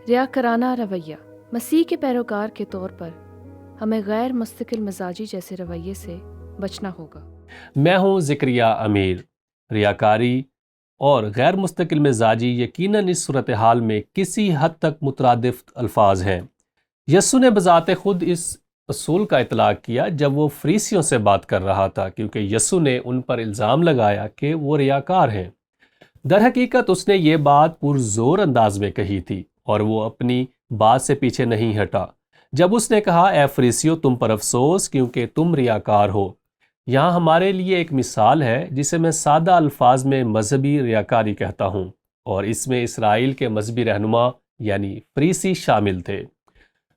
ریاکارانہ رویہ۔ مسیح کے پیروکار کے طور پر ہمیں غیر مستقل مزاجی جیسے رویے سے بچنا ہوگا۔ میں ہوں زکریہ امیر۔ ریاکاری اور غیر مستقل مزاجی یقیناً اس صورتحال میں کسی حد تک مترادف الفاظ ہیں۔ یسوع نے بذات خود اس اصول کا اطلاق کیا جب وہ فریسیوں سے بات کر رہا تھا، کیونکہ یسوع نے ان پر الزام لگایا کہ وہ ریاکار ہیں۔ در حقیقت اس نے یہ بات پرزور انداز میں کہی تھی اور وہ اپنی بات سے پیچھے نہیں ہٹا جب اس نے کہا، اے فریسیو تم پر افسوس کیونکہ تم ریاکار ہو۔ یہاں ہمارے لیے ایک مثال ہے جسے میں سادہ الفاظ میں مذہبی ریاکاری کہتا ہوں، اور اس میں اسرائیل کے مذہبی رہنما یعنی فریسی شامل تھے۔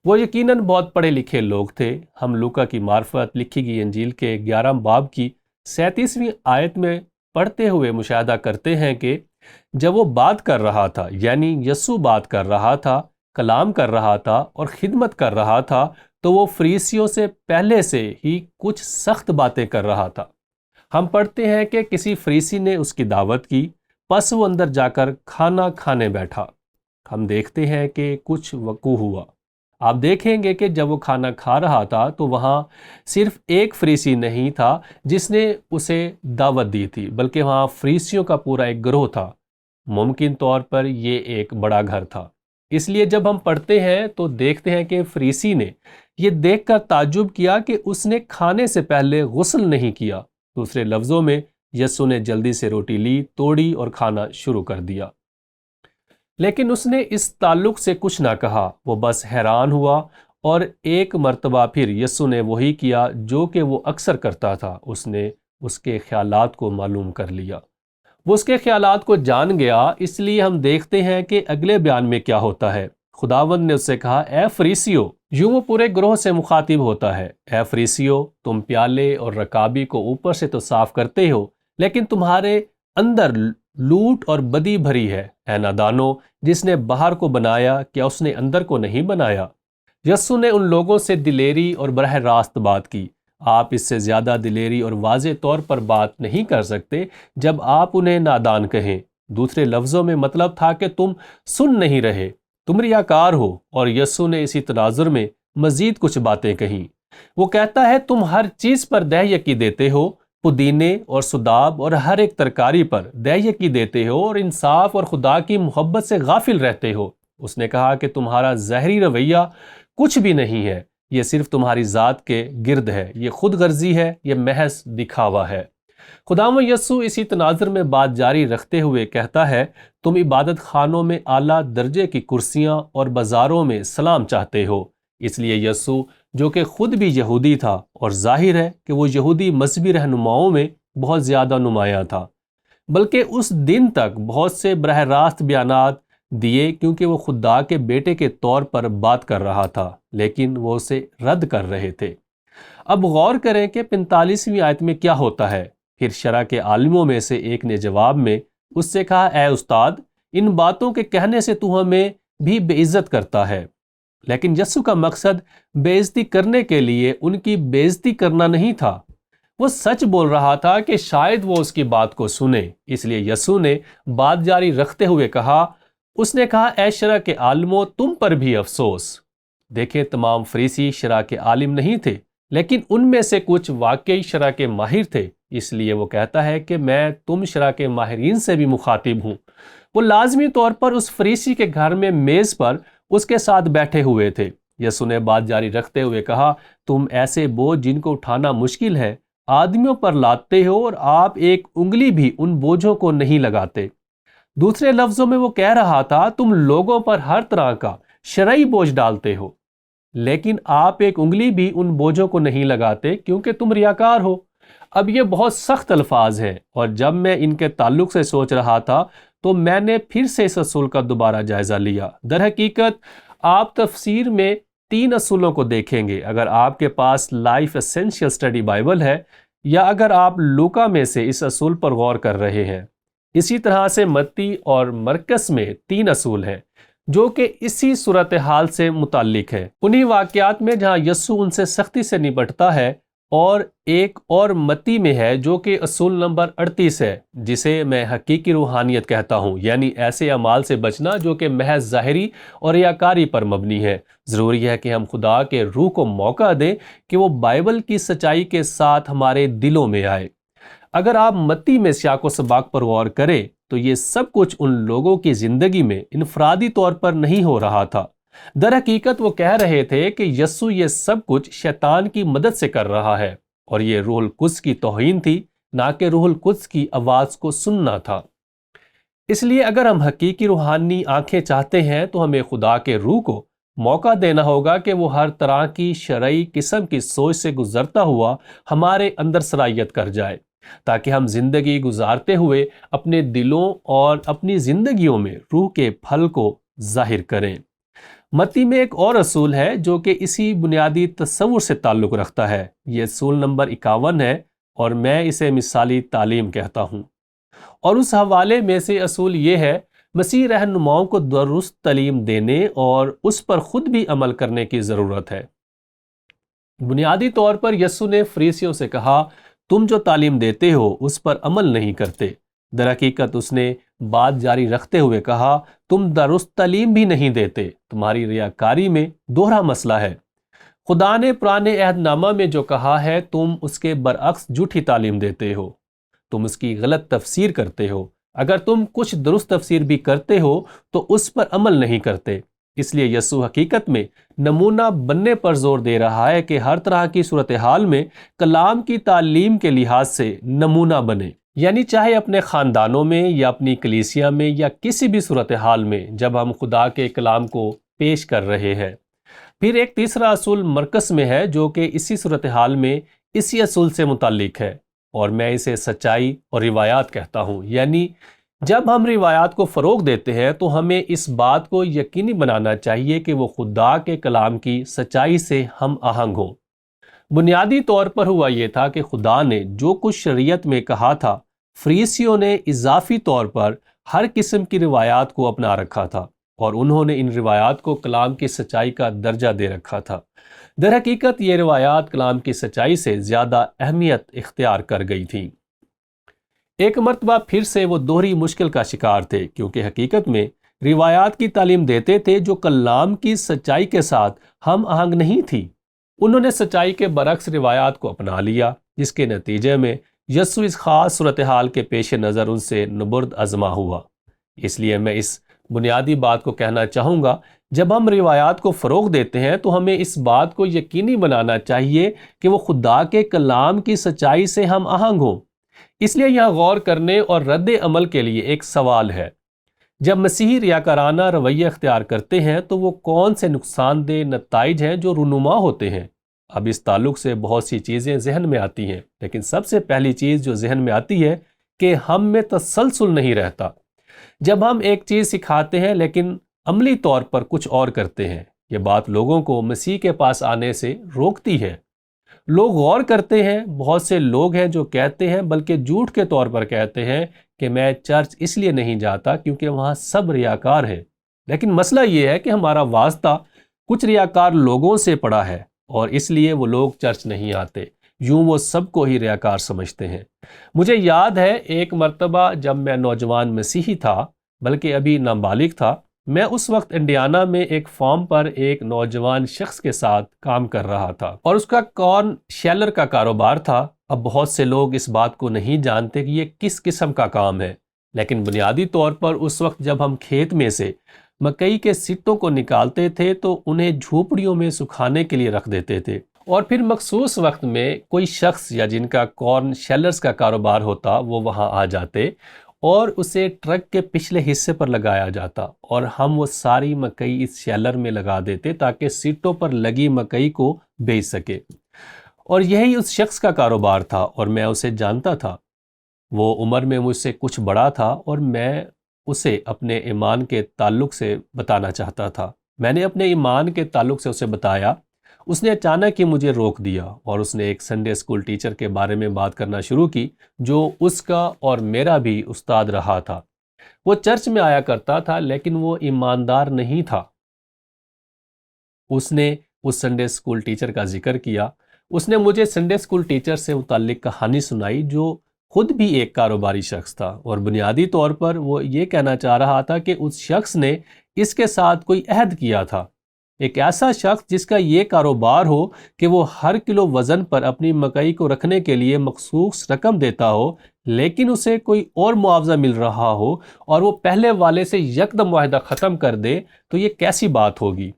وہ یقیناً بہت پڑھے لکھے لوگ تھے۔ ہم لوکا کی معرفت لکھی گئی انجیل کے 11 باب کی 37ویں آیت میں پڑھتے ہوئے مشاہدہ کرتے ہیں کہ جب وہ بات کر رہا تھا، یعنی یسوع بات کر رہا تھا، کلام کر رہا تھا اور خدمت کر رہا تھا، تو وہ فریسیوں سے پہلے سے ہی کچھ سخت باتیں کر رہا تھا۔ ہم پڑھتے ہیں کہ کسی فریسی نے اس کی دعوت کی، پس وہ اندر جا کر کھانا کھانے بیٹھا۔ ہم دیکھتے ہیں کہ کچھ وقوع ہوا۔ آپ دیکھیں گے کہ جب وہ کھانا کھا رہا تھا تو وہاں صرف ایک فریسی نہیں تھا جس نے اسے دعوت دی تھی، بلکہ وہاں فریسیوں کا پورا ایک گروہ تھا۔ ممکن طور پر یہ ایک بڑا گھر تھا۔ اس لیے جب ہم پڑھتے ہیں تو دیکھتے ہیں کہ فریسی نے یہ دیکھ کر تعجب کیا کہ اس نے کھانے سے پہلے غسل نہیں کیا۔ دوسرے لفظوں میں یسوع نے جلدی سے روٹی لی، توڑی اور کھانا شروع کر دیا، لیکن اس نے اس تعلق سے کچھ نہ کہا۔ وہ بس حیران ہوا اور ایک مرتبہ پھر یسوع نے وہی کیا جو کہ وہ اکثر کرتا تھا۔ اس نے اس کے خیالات کو معلوم کر لیا، وہ اس کے خیالات کو جان گیا۔ اس لیے ہم دیکھتے ہیں کہ اگلے بیان میں کیا ہوتا ہے۔ خداوند نے اس سے کہا، اے فریسیو، یوں وہ پورے گروہ سے مخاطب ہوتا ہے، اے فریسیو تم پیالے اور رکابی کو اوپر سے تو صاف کرتے ہو، لیکن تمہارے اندر لوٹ اور بدی بھری ہے۔ اے نادانو، جس نے باہر کو بنایا کیا اس نے اندر کو نہیں بنایا؟ یسوع نے ان لوگوں سے دلیری اور براہ راست بات کی۔ آپ اس سے زیادہ دلیری اور واضح طور پر بات نہیں کر سکتے جب آپ انہیں نادان کہیں۔ دوسرے لفظوں میں مطلب تھا کہ تم سن نہیں رہے، تم ریاکار ہو۔ اور یسوع نے اسی تناظر میں مزید کچھ باتیں کہیں۔ وہ کہتا ہے، تم ہر چیز پر دہیکی دیتے ہو، پودینے اور سداب اور ہر ایک ترکاری پر دہیکی دیتے ہو، اور انصاف اور خدا کی محبت سے غافل رہتے ہو۔ اس نے کہا کہ تمہارا ظاہری رویہ کچھ بھی نہیں ہے، یہ صرف تمہاری ذات کے گرد ہے، یہ خود غرضی ہے، یہ محض دکھاوا ہے۔ خداوند یسوع اسی تناظر میں بات جاری رکھتے ہوئے کہتا ہے، تم عبادت خانوں میں اعلیٰ درجے کی کرسیاں اور بازاروں میں سلام چاہتے ہو۔ اس لیے یسوع جو کہ خود بھی یہودی تھا، اور ظاہر ہے کہ وہ یہودی مذہبی رہنماؤں میں بہت زیادہ نمایاں تھا، بلکہ اس دن تک بہت سے براہ راست بیانات دیے کیونکہ وہ خدا کے بیٹے کے طور پر بات کر رہا تھا، لیکن وہ اسے رد کر رہے تھے۔ اب غور کریں کہ 45ویں آیت میں کیا ہوتا ہے۔ پھر شرع کے عالموں میں سے ایک نے جواب میں اس سے کہا، اے استاد، ان باتوں کے کہنے سے تو ہمیں بھی بے عزت کرتا ہے۔ لیکن یسوع کا مقصد بے عزتی کرنے کے لیے ان کی بے عزتی کرنا نہیں تھا۔ وہ سچ بول رہا تھا کہ شاید وہ اس کی بات کو سنے۔ اس لیے یسوع نے بات جاری رکھتے ہوئے کہا، اس نے کہا، اے شرع کے عالموں، تم پر بھی افسوس۔ دیکھیں، تمام فریسی شرع کے عالم نہیں تھے، لیکن ان میں سے کچھ واقعی شرع کے ماہر تھے۔ اس لیے وہ کہتا ہے کہ میں تم شرع کے ماہرین سے بھی مخاطب ہوں۔ وہ لازمی طور پر اس فریسی کے گھر میں میز پر اس کے ساتھ بیٹھے ہوئے تھے۔ یسوع نے بات جاری رکھتے ہوئے کہا، تم ایسے بوجھ جن کو اٹھانا مشکل ہے آدمیوں پر لاتے ہو، اور آپ ایک انگلی بھی ان بوجھوں کو نہیں لگاتے۔ دوسرے لفظوں میں وہ کہہ رہا تھا، تم لوگوں پر ہر طرح کا شرعی بوجھ ڈالتے ہو، لیکن آپ ایک انگلی بھی ان بوجھوں کو نہیں لگاتے کیونکہ تم ریاکار ہو۔ اب یہ بہت سخت الفاظ ہیں، اور جب میں ان کے تعلق سے سوچ رہا تھا تو میں نے پھر سے اس اصول کا دوبارہ جائزہ لیا۔ در حقیقت آپ تفسیر میں 3 اصولوں کو دیکھیں گے۔ اگر آپ کے پاس لائف ایسنشیل اسٹڈی بائبل ہے، یا اگر آپ لوکا میں سے اس اصول پر غور کر رہے ہیں۔ اسی طرح سے متی اور مرکس میں 3 اصول ہیں جو کہ اسی صورتحال سے متعلق ہے۔ انہی واقعات میں جہاں یسوع ان سے سختی سے نپٹتا ہے، اور ایک اور متی میں ہے جو کہ اصول نمبر 38 ہے، جسے میں حقیقی روحانیت کہتا ہوں، یعنی ایسے اعمال سے بچنا جو کہ محض ظاہری اور ریاکاری پر مبنی ہے۔ ضروری ہے کہ ہم خدا کے روح کو موقع دیں کہ وہ بائبل کی سچائی کے ساتھ ہمارے دلوں میں آئے۔ اگر آپ متی میں سیاق و سباق پر غور کریں تو یہ سب کچھ ان لوگوں کی زندگی میں انفرادی طور پر نہیں ہو رہا تھا۔ در حقیقت وہ کہہ رہے تھے کہ یسوع یہ سب کچھ شیطان کی مدد سے کر رہا ہے، اور یہ روح القدس کی توہین تھی، نہ کہ روح القدس کی آواز کو سننا تھا۔ اس لیے اگر ہم حقیقی روحانی آنکھیں چاہتے ہیں تو ہمیں خدا کے روح کو موقع دینا ہوگا کہ وہ ہر طرح کی شرعی قسم کی سوچ سے گزرتا ہوا ہمارے اندر صلاحیت کر جائے، تاکہ ہم زندگی گزارتے ہوئے اپنے دلوں اور اپنی زندگیوں میں روح کے پھل کو ظاہر کریں۔ متی میں ایک اور اصول ہے جو کہ اسی بنیادی تصور سے تعلق رکھتا ہے۔ یہ اصول نمبر 51 ہے اور میں اسے مثالی تعلیم کہتا ہوں، اور اس حوالے میں سے اصول یہ ہے: مسیح رہنماؤں کو درست تعلیم دینے اور اس پر خود بھی عمل کرنے کی ضرورت ہے۔ بنیادی طور پر یسوع نے فریسیوں سے کہا، تم جو تعلیم دیتے ہو اس پر عمل نہیں کرتے۔ در حقیقت اس نے بات جاری رکھتے ہوئے کہا، تم درست تعلیم بھی نہیں دیتے، تمہاری ریاکاری میں دوہرا مسئلہ ہے۔ خدا نے پرانے عہد نامہ میں جو کہا ہے تم اس کے برعکس جھوٹی تعلیم دیتے ہو، تم اس کی غلط تفسیر کرتے ہو۔ اگر تم کچھ درست تفسیر بھی کرتے ہو تو اس پر عمل نہیں کرتے۔ اس لیے یسوع حقیقت میں نمونہ بننے پر زور دے رہا ہے کہ ہر طرح کی صورتحال میں کلام کی تعلیم کے لحاظ سے نمونہ بنے، یعنی چاہے اپنے خاندانوں میں یا اپنی کلیسیا میں یا کسی بھی صورتحال میں جب ہم خدا کے کلام کو پیش کر رہے ہیں۔ پھر ایک تیسرا اصول مرکز میں ہے جو کہ اسی صورتحال میں اسی اصول سے متعلق ہے، اور میں اسے سچائی اور روایات کہتا ہوں۔ یعنی جب ہم روایات کو فروغ دیتے ہیں تو ہمیں اس بات کو یقینی بنانا چاہیے کہ وہ خدا کے کلام کی سچائی سے ہم آہنگ ہوں۔ بنیادی طور پر ہوا یہ تھا کہ خدا نے جو کچھ شریعت میں کہا تھا، فریسیوں نے اضافی طور پر ہر قسم کی روایات کو اپنا رکھا تھا، اور انہوں نے ان روایات کو کلام کی سچائی کا درجہ دے رکھا تھا۔ در حقیقت یہ روایات کلام کی سچائی سے زیادہ اہمیت اختیار کر گئی تھیں۔ ایک مرتبہ پھر سے وہ دوہری مشکل کا شکار تھے، کیونکہ حقیقت میں روایات کی تعلیم دیتے تھے جو کلام کی سچائی کے ساتھ ہم آہنگ نہیں تھی۔ انہوں نے سچائی کے برعکس روایات کو اپنا لیا، جس کے نتیجے میں یسوع اس خاص صورتحال کے پیش نظر ان سے نبرد ازما ہوا۔ اس لیے میں اس بنیادی بات کو کہنا چاہوں گا، جب ہم روایات کو فروغ دیتے ہیں تو ہمیں اس بات کو یقینی بنانا چاہیے کہ وہ خدا کے کلام کی سچائی سے ہم آہنگ ہوں۔ اس لیے یہاں غور کرنے اور رد عمل کے لیے ایک سوال ہے: جب مسیحی ریاکارانہ رویہ اختیار کرتے ہیں تو وہ کون سے نقصان دہ نتائج ہیں جو رونما ہوتے ہیں؟ اب اس تعلق سے بہت سی چیزیں ذہن میں آتی ہیں، لیکن سب سے پہلی چیز جو ذہن میں آتی ہے کہ ہم میں تسلسل نہیں رہتا۔ جب ہم ایک چیز سکھاتے ہیں لیکن عملی طور پر کچھ اور کرتے ہیں، یہ بات لوگوں کو مسیح کے پاس آنے سے روکتی ہے۔ لوگ غور کرتے ہیں، بہت سے لوگ ہیں جو کہتے ہیں، بلکہ جھوٹ کے طور پر کہتے ہیں کہ میں چرچ اس لیے نہیں جاتا کیونکہ وہاں سب ریاکار ہیں۔ لیکن مسئلہ یہ ہے کہ ہمارا واسطہ کچھ ریاکار لوگوں سے پڑا ہے، اور اس لیے وہ لوگ چرچ نہیں آتے، یوں وہ سب کو ہی ریاکار سمجھتے ہیں۔ مجھے یاد ہے ایک مرتبہ جب میں نوجوان مسیحی تھا، بلکہ ابھی نابالغ تھا، میں اس وقت انڈیانا میں ایک فارم پر ایک نوجوان شخص کے ساتھ کام کر رہا تھا، اور اس کا کارن شیلر کا کاروبار تھا۔ اب بہت سے لوگ اس بات کو نہیں جانتے کہ یہ کس قسم کا کام ہے، لیکن بنیادی طور پر اس وقت جب ہم کھیت میں سے مکئی کے سٹوں کو نکالتے تھے تو انہیں جھوپڑیوں میں سکھانے کے لیے رکھ دیتے تھے، اور پھر مخصوص وقت میں کوئی شخص یا جن کا کارن شیلرز کا کاروبار ہوتا وہ وہاں آ جاتے اور اسے ٹرک کے پچھلے حصے پر لگایا جاتا، اور ہم وہ ساری مکئی اس شیلر میں لگا دیتے تاکہ سٹوں پر لگی مکئی کو بیچ سکے۔ اور یہی اس شخص کا کاروبار تھا، اور میں اسے جانتا تھا۔ وہ عمر میں مجھ سے کچھ بڑا تھا، اور میں اسے اپنے ایمان کے تعلق سے بتانا چاہتا تھا۔ میں نے اپنے ایمان کے تعلق سے اسے بتایا۔ اس نے اچانک ہی مجھے روک دیا، اور اس نے ایک سنڈے اسکول ٹیچر کے بارے میں بات کرنا شروع کی جو اس کا اور میرا بھی استاد رہا تھا۔ وہ چرچ میں آیا کرتا تھا لیکن وہ ایماندار نہیں تھا۔ اس نے اس سنڈے اسکول ٹیچر کا ذکر کیا۔ اس نے مجھے سنڈے اسکول ٹیچر سے متعلق کہانی سنائی جو خود بھی ایک کاروباری شخص تھا، اور بنیادی طور پر وہ یہ کہنا چاہ رہا تھا کہ اس شخص نے اس کے ساتھ کوئی عہد کیا تھا، ایک ایسا شخص جس کا یہ کاروبار ہو کہ وہ ہر کلو وزن پر اپنی مکئی کو رکھنے کے لیے مخصوص رقم دیتا ہو، لیکن اسے کوئی اور معاوضہ مل رہا ہو اور وہ پہلے والے سے یکدم معاہدہ ختم کر دے، تو یہ کیسی بات ہوگی؟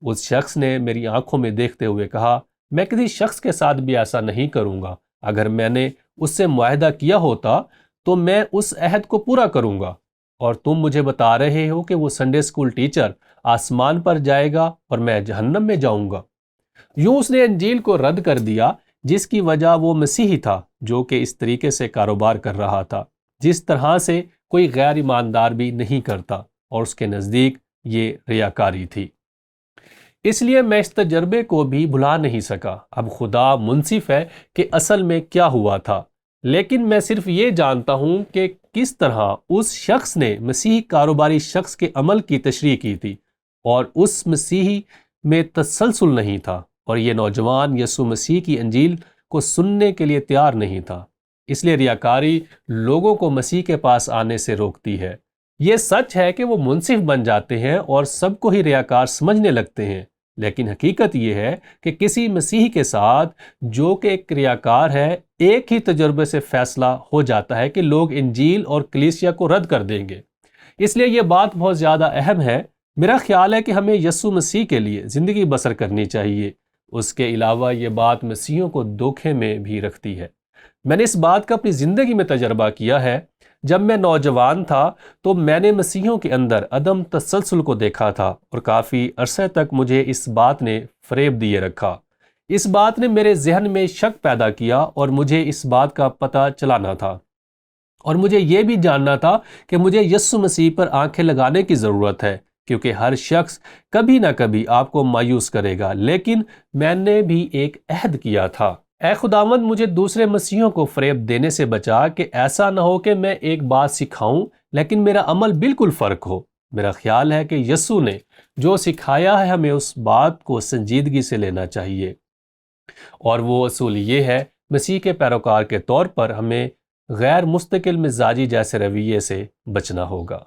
اس شخص نے میری آنکھوں میں دیکھتے ہوئے کہا، میں کسی شخص کے ساتھ بھی ایسا نہیں کروں گا، اگر میں نے اس سے معاہدہ کیا ہوتا تو میں اس عہد کو پورا کروں گا، اور تم مجھے بتا رہے ہو کہ وہ سنڈے اسکول ٹیچر آسمان پر جائے گا اور میں جہنم میں جاؤں گا۔ یوں اس نے انجیل کو رد کر دیا، جس کی وجہ وہ مسیحی تھا جو کہ اس طریقے سے کاروبار کر رہا تھا جس طرح سے کوئی غیر ایماندار بھی نہیں کرتا، اور اس کے نزدیک یہ ریاکاری تھی۔ اس لیے میں اس تجربے کو بھی بھلا نہیں سکا۔ اب خدا منصف ہے کہ اصل میں کیا ہوا تھا، لیکن میں صرف یہ جانتا ہوں کہ کس طرح اس شخص نے مسیحی کاروباری شخص کے عمل کی تشریح کی تھی، اور اس مسیحی میں تسلسل نہیں تھا، اور یہ نوجوان یسوع مسیح کی انجیل کو سننے کے لیے تیار نہیں تھا۔ اس لیے ریاکاری لوگوں کو مسیح کے پاس آنے سے روکتی ہے۔ یہ سچ ہے کہ وہ منصف بن جاتے ہیں اور سب کو ہی ریاکار سمجھنے لگتے ہیں، لیکن حقیقت یہ ہے کہ کسی مسیحی کے ساتھ جو کہ ایک ریاکار ہے، ایک ہی تجربے سے فیصلہ ہو جاتا ہے کہ لوگ انجیل اور کلیسیا کو رد کر دیں گے۔ اس لیے یہ بات بہت زیادہ اہم ہے۔ میرا خیال ہے کہ ہمیں یسوع مسیح کے لیے زندگی بسر کرنی چاہیے۔ اس کے علاوہ یہ بات مسیحیوں کو دھوکے میں بھی رکھتی ہے۔ میں نے اس بات کا اپنی زندگی میں تجربہ کیا ہے۔ جب میں نوجوان تھا تو میں نے مسیحیوں کے اندر عدم تسلسل کو دیکھا تھا، اور کافی عرصے تک مجھے اس بات نے فریب دیے رکھا۔ اس بات نے میرے ذہن میں شک پیدا کیا، اور مجھے اس بات کا پتہ چلانا تھا، اور مجھے یہ بھی جاننا تھا کہ مجھے یسوع مسیح پر آنکھیں لگانے کی ضرورت ہے، کیونکہ ہر شخص کبھی نہ کبھی آپ کو مایوس کرے گا، لیکن میں نے بھی ایک عہد کیا تھا۔ اے خداوند، مجھے دوسرے مسیحیوں کو فریب دینے سے بچا کہ ایسا نہ ہو کہ میں ایک بات سکھاؤں لیکن میرا عمل بالکل فرق ہو۔ میرا خیال ہے کہ یسوع نے جو سکھایا ہے ہمیں اس بات کو سنجیدگی سے لینا چاہیے، اور وہ اصول یہ ہے، مسیح کے پیروکار کے طور پر ہمیں غیر مستقل مزاجی جیسے رویے سے بچنا ہوگا۔